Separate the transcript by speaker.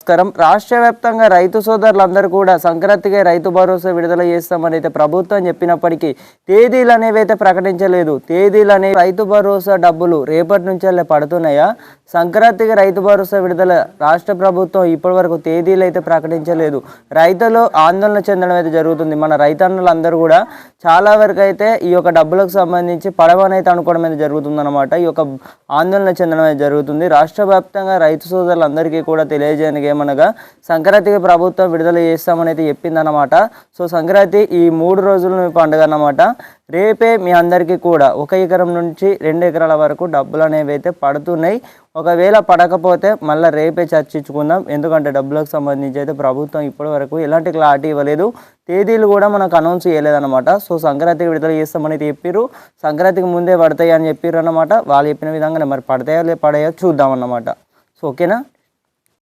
Speaker 1: నమస్కారం. రాష్ట్ర వ్యాప్తంగా రైతు సోదరులందరూ కూడా సంక్రాంతికి రైతు భరోసా విడుదల చేస్తామని అయితే ప్రభుత్వం చెప్పినప్పటికీ తేదీలు అనేవి అయితే ప్రకటించలేదు. తేదీలు అనేవి రైతు భరోసా డబ్బులు రేపటి నుంచే పడుతున్నాయా? సంక్రాంతికి రైతు భరోసా విడుదల రాష్ట్ర ప్రభుత్వం ఇప్పటి వరకు తేదీలు అయితే ప్రకటించలేదు. రైతులు ఆందోళన చెందడం అయితే జరుగుతుంది. మన రైతన్నులందరూ కూడా చాలా వరకు అయితే ఈ యొక్క డబ్బులకు సంబంధించి పడవనైతే అనుకోవడం అయితే జరుగుతుందన్నమాట. ఈ యొక్క ఆందోళన చెందడం అయితే జరుగుతుంది. రాష్ట్ర వ్యాప్తంగా రైతు సోదరులందరికీ కూడా తెలియజేయడానికి ఏమనగా సంక్రాంతికి ప్రభుత్వం విడుదల చేస్తామని అయితే చెప్పిందన్నమాట. సో సంక్రాంతి ఈ 3 రోజుల పండుగ అన్నమాట. రేపే మీ అందరికీ కూడా 1 ఎకరం నుంచి 2 ఎకరాల వరకు డబ్బులు అనేవి అయితే పడుతున్నాయి. ఒకవేళ పడకపోతే మళ్ళీ రేపే చర్చించుకుందాం. ఎందుకంటే డబ్బులకు సంబంధించి అయితే ప్రభుత్వం ఇప్పటి వరకు ఎలాంటి క్లారిటీ ఇవ్వలేదు. తేదీలు కూడా మనకు అనౌన్స్ చేయలేదన్నమాట. సో సంక్రాంతికి విడుదల చేస్తామని చెప్పారు. సంక్రాంతికి ముందే పడతాయి అని చెప్పారు అన్నమాట. వాళ్ళు చెప్పిన విధంగానే మరి పడతాయో పడాయో చూద్దాం అన్నమాట. సో ఓకేనా.